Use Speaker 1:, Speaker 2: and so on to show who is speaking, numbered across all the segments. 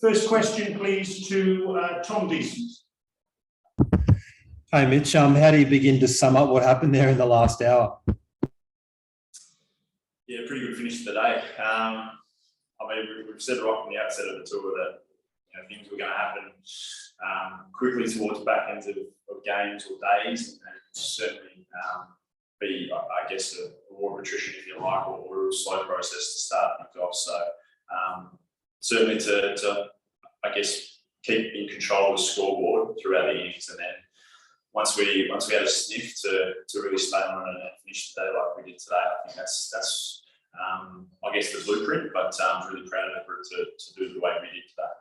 Speaker 1: First question, please, to Tom Decent.
Speaker 2: Hey, Mitch, how do you begin to sum up what happened there in the last hour?
Speaker 3: Yeah, pretty good finish to the day. I mean, we've said right from the outset of the tour that things were going to happen quickly towards back ends of games or days, and certainly be, I guess, a war of attrition, if you like, or a slow process to start things off. So certainly to I guess keep in control of the scoreboard throughout the innings, and then once we had a sniff to really stay on and finish the day like we did today, I think that's I guess the blueprint. But I'm really proud of the group to do it the way we did today.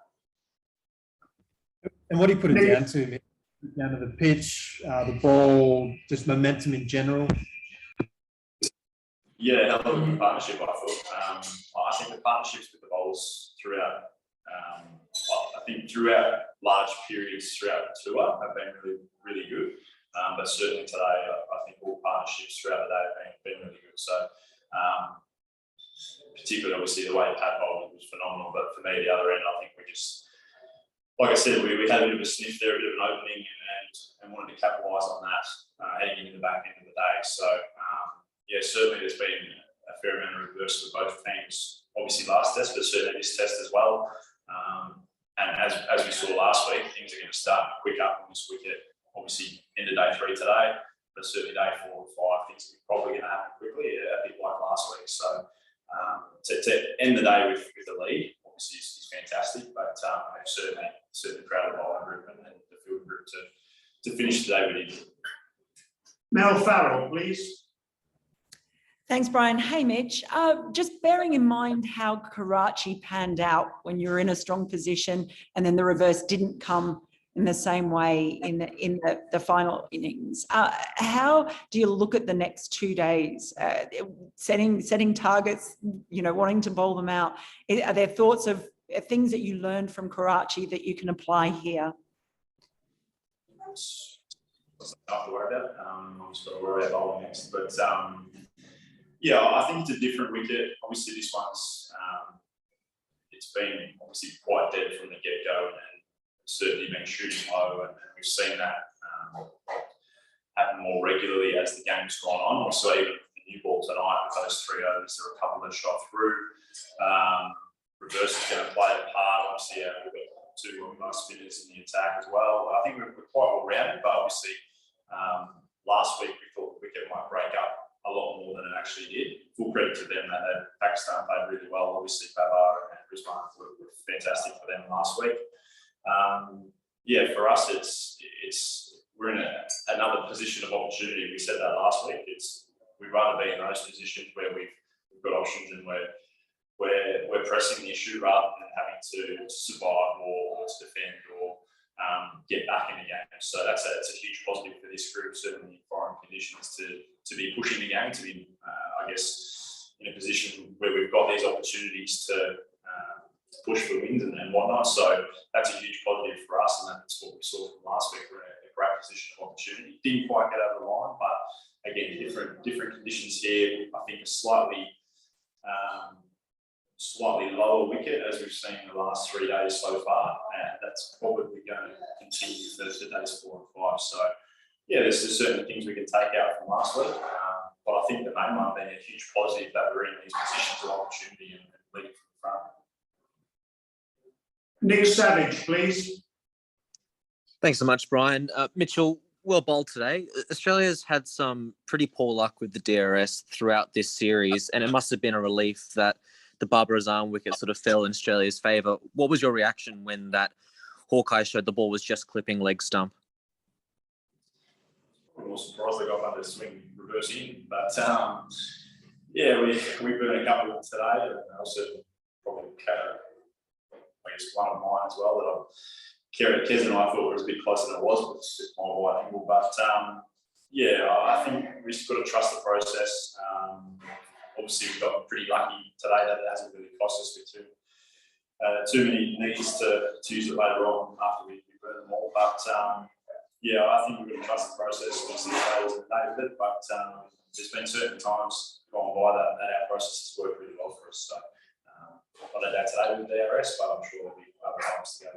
Speaker 2: And what do you put it down to, Mitch? Down to the pitch, the ball, just momentum in general?
Speaker 3: Yeah, hell of a good partnership, I thought. I think the partnerships with the bowlers throughout, throughout large periods throughout the tour have been really, really good. But certainly today, I think all partnerships throughout the day have been really good. So, particularly obviously the way Pat bowled was phenomenal. But for me, the other end, I think we just, like I said, we had a bit of a sniff there, a bit of an opening, and wanted to capitalise on that heading into the back end of the day. So, yeah, certainly there's been a fair amount of reverse for both teams. Obviously last test, but certainly this test as well. And as we saw last week, things are going to start to quick up on this wicket. Obviously, into day 3 today, but certainly day 4 and 5, things are probably going to happen quickly, a bit like last week. So to end the day with the lead, obviously, is fantastic. But I'm certainly proud of the bowling group and the field group to finish the day with it.
Speaker 1: Mel Farrell, please.
Speaker 4: Thanks, Brian. Hey, Mitch. Just bearing in mind how Karachi panned out when you were in a strong position, and then the reverse didn't come in the same way in the final innings. How do you look at the next 2 days? Setting targets, wanting to bowl them out. Are there thoughts of things that you learned from Karachi that you can apply here?
Speaker 3: Nothing to worry about. I'm just got to worry about bowling next, but. Yeah, I think it's a different wicket. Obviously, this one's it's been obviously quite dead from the get-go, and certainly been shooting low, and we've seen that happen more regularly as the game's gone on. We saw even the new ball tonight with those 3 overs, there were a couple that shot through. Reverse is going to play a part. Obviously, we've got 2 nice spinners in the attack as well. I think we're quite well rounded, but obviously last week we thought the wicket might break up a lot more than it actually did. Full credit to them that Pakistan played really well. Obviously, Babar and Brisbane were fantastic for them last week. Yeah, for us, we're in another position of opportunity. We said that last week. We'd rather be in those positions where we've got options and we're pressing the issue rather than having to survive or to defend or get back in the game. So that's a huge positive for this group, certainly in foreign conditions, to be pushing the game, to be, I guess, in a position where we've got these opportunities to push for wins and whatnot. So that's a huge positive for us, and that's what we saw from last week. We're in a great position of opportunity. Didn't quite get over the line, but again, different conditions here. I think a slightly lower wicket, as we've seen in the last 3 days so far, and that's probably going to continue for days 4 and 5. So, yeah, there's certain things we can take out from last week, but I think the main one being a huge positive that we're in these positions of opportunity and leading from the front.
Speaker 1: Nick Savage, please.
Speaker 5: Thanks so much, Brian. Mitchell, well bowled today. Australia's had some pretty poor luck with the DRS throughout this series, and it must have been a relief that the Babar Azam wicket sort of fell in Australia's favour. What was your reaction when that Hawkeye showed the ball was just clipping leg stump?
Speaker 3: I'm more surprised they got under the swing reverse in, but yeah, we burned a couple today, and also probably I guess one of mine as well that Kez and I thought was a bit closer than it was, but it's just my wide angle. But yeah, I think we just got to trust the process. Obviously, we got pretty lucky today that it hasn't really cost us with too many needs to use it later on after we burn them all. But yeah, I think we've got to trust the process. Obviously, with it, but there's been certain times gone by that our process has worked really well for us. So on a day-to-day with the DRS, but I'm sure there'll be other times to go.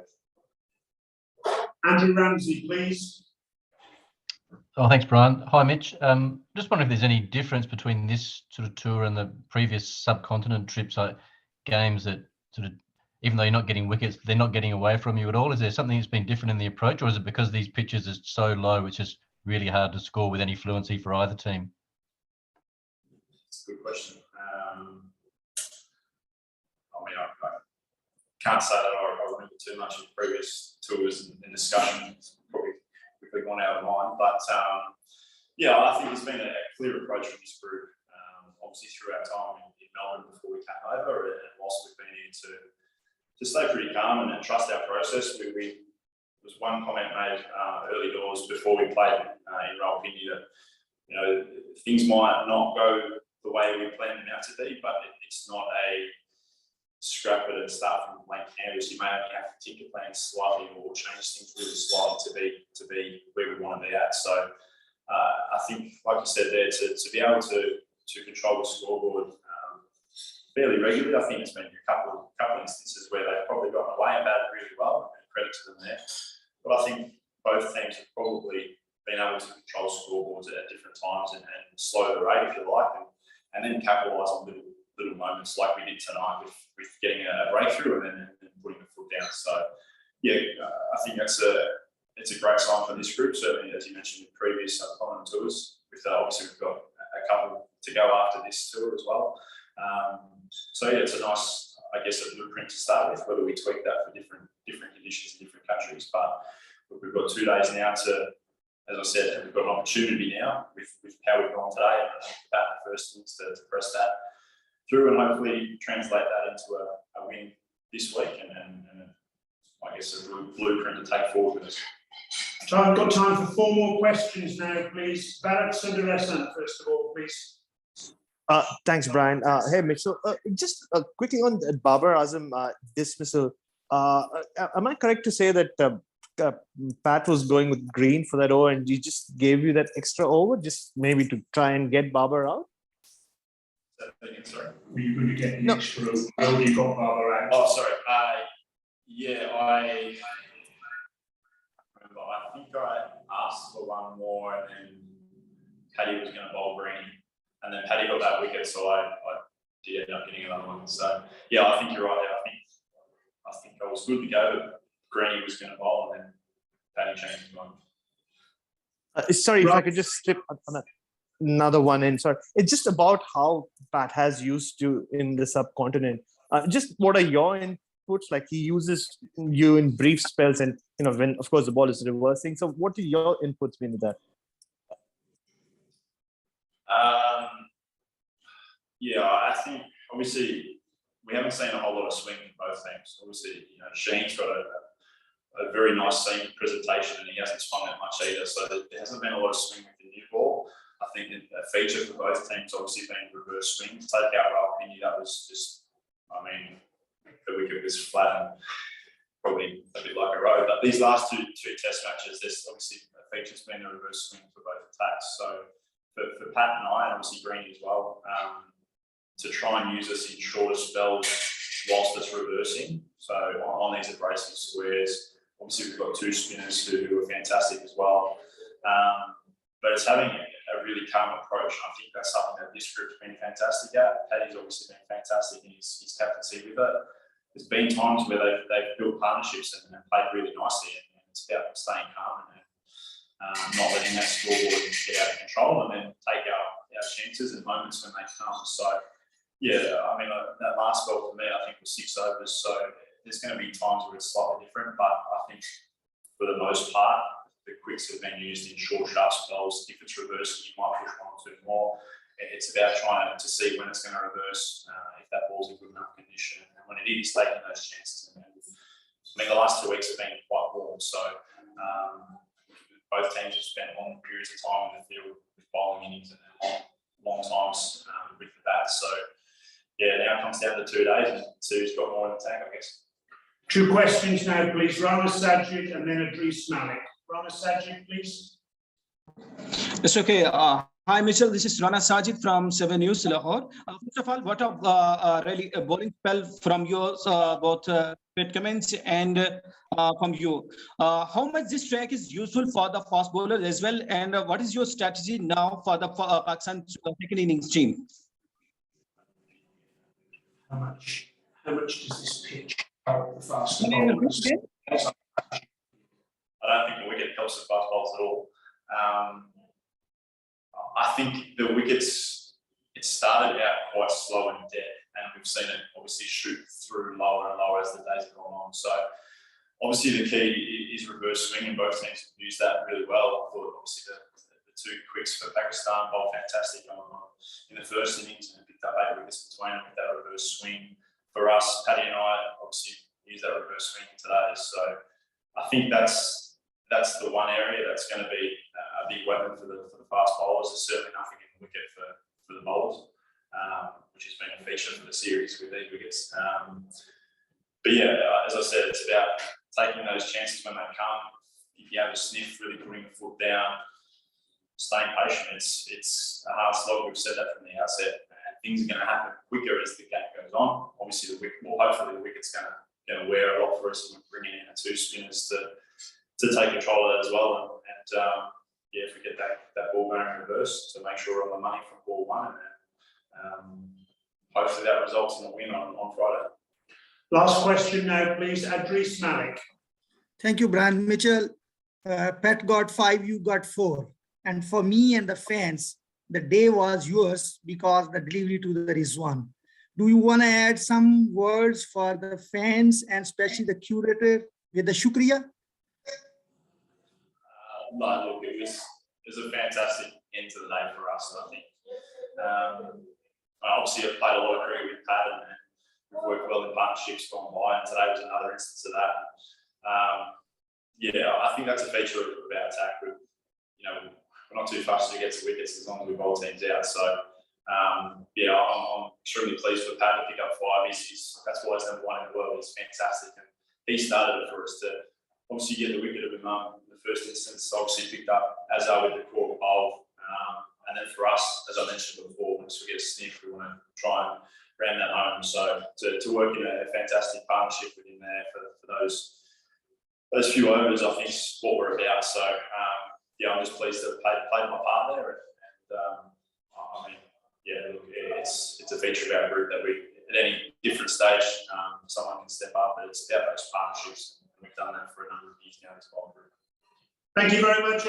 Speaker 1: Andrew Ramsey, please.
Speaker 6: Oh, thanks, Brian. Hi, Mitch. Just wondering if there's any difference between this sort of tour and the previous subcontinent trips, like games that sort of, even though you're not getting wickets, they're not getting away from you at all. Is there something that's been different in the approach, or is it because these pitches are so low, it's just really hard to score with any fluency for either team?
Speaker 3: It's a good question. I can't say that I remember too much of previous tours and discussions. Probably quickly gone out of mind, but yeah, I think there's been a clear approach from this group. Obviously, through our time in Melbourne before we came over, and whilst we've been here to stay pretty calm and trust our process. There was one comment made early doors before we played in Rawalpindi that, you know, things might not go the way we planned them out to be, but it's not a scrap it and start from a blank canvas. You may only have to tinker plans slightly or change things really slightly to be where we want to be at. So I think, like you said there, to be able to control the scoreboard fairly regularly, I think there's been a couple instances where they've probably gotten away and batted really well, and credit to them there. But I think both teams have probably been able to control scoreboards at different times and slow the rate, if you like, and then capitalise on little moments like we did tonight with getting a breakthrough and then putting the foot down. So yeah, I think it's a great sign for this group, certainly as you mentioned in previous subcontinent tours. With obviously we've got a couple to go after this tour as well. So yeah, it's a nice, I guess, a blueprint to start with. Whether we tweak that for different conditions in different countries, but we've got 2 days now to, as I said, we've got an opportunity now with how we've gone today and about the first innings to press that through and hopefully translate that into a win this week and I guess a blueprint to take forward with us.
Speaker 1: So I've got time for 4 more questions now, please. Bharat Sundaresan, first of all, please.
Speaker 7: Thanks, Brian. Hey, Mitch. So just quickly on Babar Azam dismissal, am I correct to say that Pat was going with green for that over and he just gave you that extra over just maybe to try and get Babar out?
Speaker 3: Sorry.
Speaker 1: Were you going to get the extra over you got Barbara out?
Speaker 3: Oh, sorry. Yeah, I think I asked for one more and then Paddy was going to bowl green. And then Paddy got that wicket, so I did end up getting another one. So yeah, I think you're right there. I think I was good to go, but Greeny was going to bowl, and then Paddy changed his mind.
Speaker 7: Sorry, if I could just slip another one in. Sorry, it's just about how Pat has used you in the subcontinent. Just what are your inputs? Like he uses you in brief spells, and you know when, of course, the ball is reversing. So what are your inputs been with that?
Speaker 3: Yeah, I think obviously we haven't seen a whole lot of swing in both teams. Obviously, you know, Sheen's got a very nice seam presentation and he hasn't swung that much either. So there hasn't been a lot of swing with the new ball. I think a feature for both teams obviously being reverse swing. To take out Rawalpindi, that was just, I mean, the wicket was flat and probably a bit like a road. But these last two test matches, there's obviously a feature's been a reverse swing for both attacks. So for Pat and I, and obviously Greeny as well, to try and use us in shorter spells whilst it's reversing. So on these abrasive squares, obviously we've got 2 spinners who are fantastic as well. But it's having a really calm approach. And I think that's something that this group's been fantastic at. Paddy's obviously been fantastic in his captaincy with it. There's been times where they've built partnerships and played really nicely, and it's about staying calm and not letting that scoreboard get out of control, and then take our chances and moments when they come. So yeah, I mean, that last spell for me, I think was 6 overs. So there's going to be times where it's slightly different, but I think for the most part, the quicks have been used in short, sharp spells. If it's reversing, you might push 1 or 2 more. It's about trying to see when it's going to reverse, if that ball's in good enough condition, and when it is, taking those chances. I mean, the last 2 weeks have been quite warm, so both teams have spent long periods of time in the field with bowling innings and long times with the bat. So yeah, now it comes down to 2 days and see who's got more in the tank, I guess.
Speaker 1: 2 questions now, please. Rana Sajid and then Idris Malik. Rana Sajid, please.
Speaker 8: It's okay. Hi, Mitchell. This is Rana Sajid from 7 News, Lahore. First of all, what a really a bowling spell from yours, both great comments and from you. How much this track is useful for the fast bowlers as well, and what is your strategy now for the Pakistan second innings team?
Speaker 1: How much does this pitch help the fast
Speaker 8: I mean,
Speaker 1: bowlers?
Speaker 3: I don't think the wicket helps the fast bowlers at all. I think the wickets, it started out quite slow and dead, and we've seen it obviously shoot through lower and lower as the days have gone on. So obviously the key is reverse swing, and both teams have used that really well. I thought obviously the two quicks for Pakistan bowled fantastic in the first innings and picked up 8 wickets between them with that reverse swing. For us, Paddy and I obviously used that reverse swing today. So I think that's the one area that's going to be a big weapon for the fast bowlers. There's certainly nothing in the wicket for the bowlers, which has been a feature for the series with these wickets. But yeah, as I said, it's about taking those chances when they come. If you have a sniff, really putting the foot down, staying patient. It's a hard slog. We've said that from the outset, and things are going to happen quicker as the game goes on. Obviously, hopefully the wicket's going to wear a lot for us, and we're bringing in 2 spinners to take control of that as well. And yeah, if we get that ball going in reverse, to make sure we're on the money from ball 1, and hopefully that results in a win on Friday.
Speaker 1: Last question now, please. Adris Malik.
Speaker 9: Thank you, Brian. Mitchell, Pat got 5, you got 4. And for me and the fans, the day was yours because the delivery to the Rizwan. Do you want to add some words for the fans and especially the curator with the shukriya?
Speaker 3: No, look, it was a fantastic end to the day for us, I think. Obviously, I've played a lot of cricket with Pat, and we've worked well in partnerships gone by, and today was another instance of that. Yeah, I think that's a feature of our attack. We're not too fussed to get to wickets as long as we bowl teams out. So, yeah, I'm extremely pleased for Pat to pick up 5. That's why he's number 1 in the world. He's fantastic, and he started it for us to obviously get the wicket of him in the first instance. Obviously picked up Azhar with the cork bowl, and then for us, as I mentioned before, once we get a sniff, we want to try and ram that home. So to work in a fantastic partnership with him there for those few overs, I think is what we're about. So yeah, I'm just pleased to have played my part there, and I mean, yeah, look, it's a feature of our group that we, at any different stage, someone can step up, but it's about those partnerships. We've done that for a number of years now as well.
Speaker 1: Thank you very much.